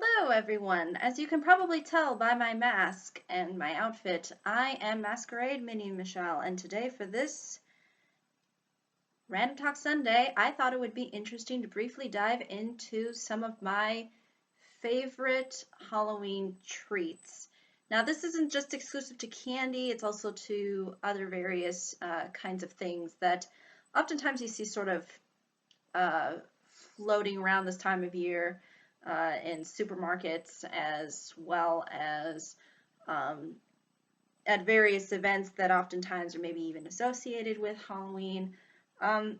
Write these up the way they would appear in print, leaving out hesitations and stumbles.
Hello, everyone. As you can probably tell by my mask and my outfit, I am Masquerade Minion Michelle, and today for this Random Talk Sunday, I thought it would be interesting to briefly dive into some of my favorite Halloween treats. Now, this isn't just exclusive to candy, it's also to other various kinds of things that oftentimes you see sort of uh, floating around this time of year in supermarkets as well as um, at various events that oftentimes are maybe even associated with Halloween. Um,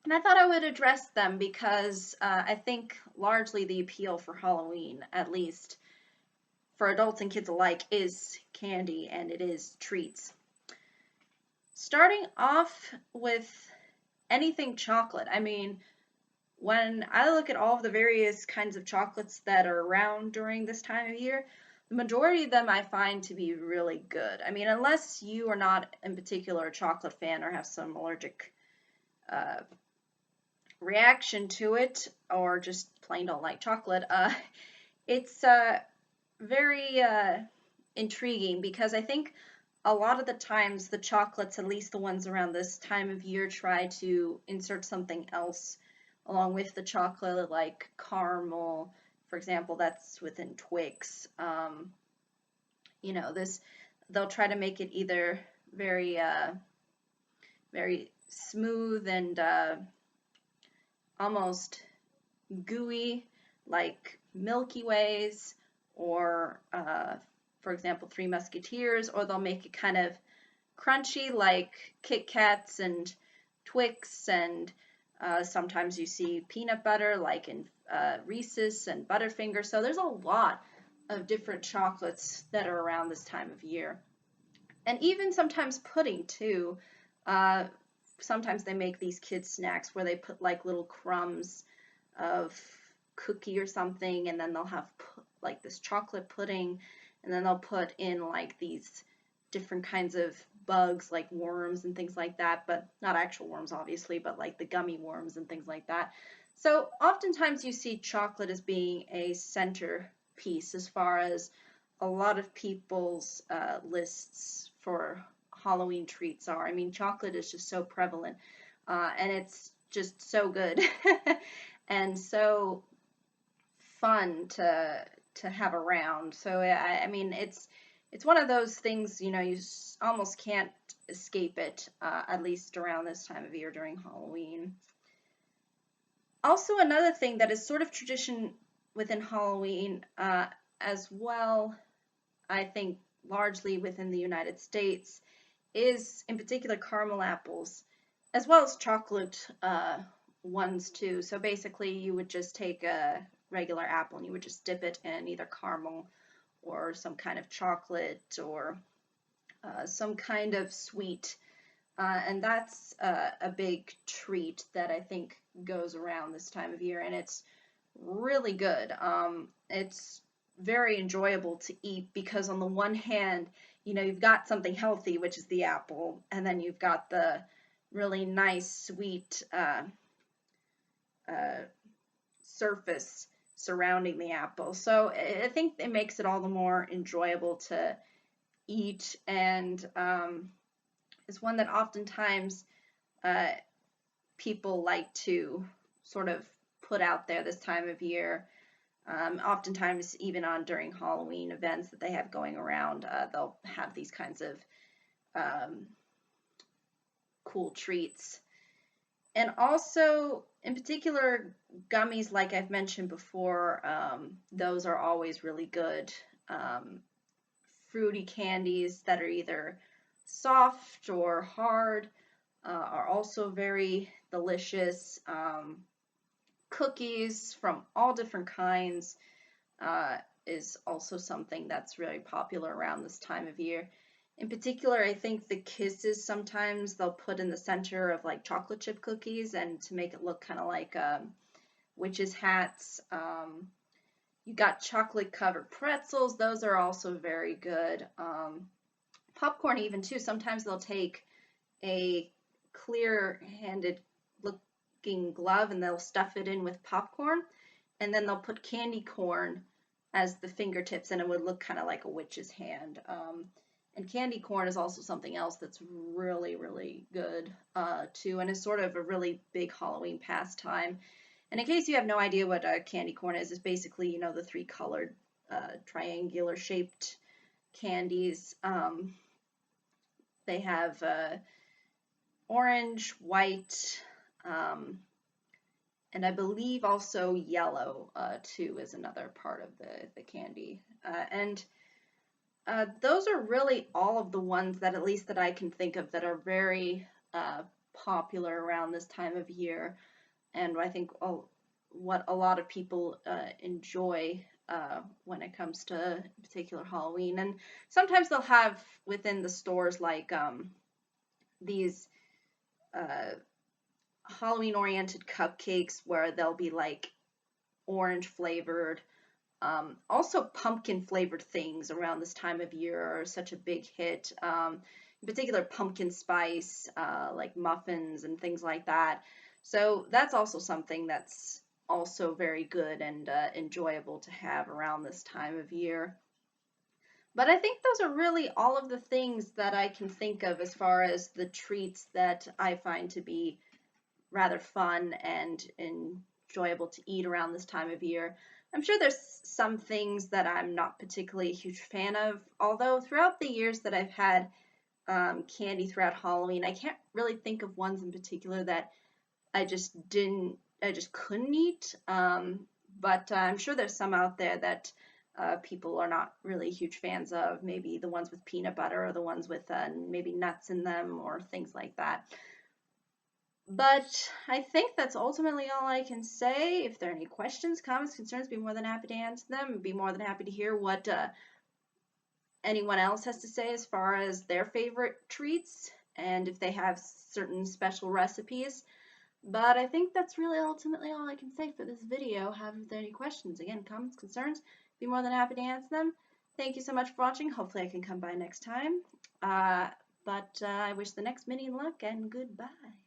and I thought I would address them because I think largely the appeal for Halloween, at least for adults and kids alike, is candy and it is treats. Starting off with anything chocolate. I mean, when I look at all of the various kinds of chocolates that are around during this time of year, the majority of them I find to be really good. I mean, unless you are not in particular a chocolate fan or have some allergic uh, reaction to it, or just plain don't like chocolate, it's very intriguing because I think a lot of the times the chocolates, at least the ones around this time of year, try to insert something else along with the chocolate, like caramel, for example, that's within Twix. This they'll try to make it either very very smooth and almost gooey, like Milky Ways, or for example, Three Musketeers, or they'll make it kind of crunchy, like Kit Kats and Twix, and sometimes you see peanut butter, like in Reese's and Butterfinger. So there's a lot of different chocolates that are around this time of year. And even sometimes pudding, too. Uh, Sometimes they make these kids snacks where they put like little crumbs of cookie or something, and then they'll have like this chocolate pudding, and then they'll put in like these different kinds of bugs like worms and things like that, but not actual worms obviously, but like the gummy worms and things like that. So oftentimes you see chocolate as being a centerpiece as far as a lot of people's lists for Halloween treats are. I mean, chocolate is just so prevalent, and it's just so good and so fun to have around. So I mean, it's one of those things, you almost can't escape it, at least around this time of year during Halloween. Also, another thing that is sort of tradition within Halloween, as well, I think largely within the United States, is in particular caramel apples, as well as chocolate ones too. So basically, you would just take a regular apple and you would just dip it in either caramel or some kind of chocolate or some kind of sweet. And that's a big treat that I think goes around this time of year, and it's really good. It's very enjoyable to eat because on the one hand, you've got something healthy, which is the apple, and then you've got the really nice, sweet uh, surface surrounding the apple. So I think it makes it all the more enjoyable to eat, and is one that oftentimes uh, people like to sort of put out there this time of year. Oftentimes, even on during Halloween events that they have going around, they'll have these kinds of um, cool treats. And also, in particular, gummies, like I've mentioned before, those are always really good. Um, Fruity candies that are either soft or hard are also very delicious. Cookies from all different kinds is also something that's really popular around this time of year. In particular, I think the kisses sometimes they'll put in the center of like chocolate chip cookies and to make it look kind of like witches' hats. You got chocolate covered pretzels, those are also very good. Popcorn, even too, sometimes they'll take a clear handed looking glove and they'll stuff it in with popcorn, and then they'll put candy corn as the fingertips, and it would look kind of like a witch's hand. And candy corn is also something else that's really, really good too, and is sort of a really big Halloween pastime. And in case you have no idea what candy corn is, it's basically, you know, the three colored triangular shaped candies. They have orange, white, um, and I believe also yellow too is another part of the candy. And those are really all of the ones that, at least that I can think of, that are very popular around this time of year. And I think what a lot of people enjoy when it comes to particular Halloween. And sometimes they'll have within the stores like these Halloween oriented cupcakes where they'll be like orange flavored. Also, pumpkin flavored things around this time of year are such a big hit. In particular, pumpkin spice, like muffins and things like that. So that's also something that's also very good and enjoyable to have around this time of year. But I think those are really all of the things that I can think of as far as the treats that I find to be rather fun and enjoyable to eat around this time of year. I'm sure there's some things that I'm not particularly a huge fan of, although throughout the years that I've had candy throughout Halloween, I can't really think of ones in particular that I just couldn't eat. But I'm sure there's some out there that people are not really huge fans of, maybe the ones with peanut butter or the ones with maybe nuts in them or things like that. But I think that's ultimately all I can say. If there are any questions, comments, concerns, be more than happy to answer them. Be more than happy to hear what anyone else has to say as far as their favorite treats and if they have certain special recipes. But I think that's really ultimately all I can say for this video. Have there any questions? Again, comments, concerns, be more than happy to answer them. Thank you so much for watching. Hopefully I can come by next time. But I wish the next minion luck and goodbye.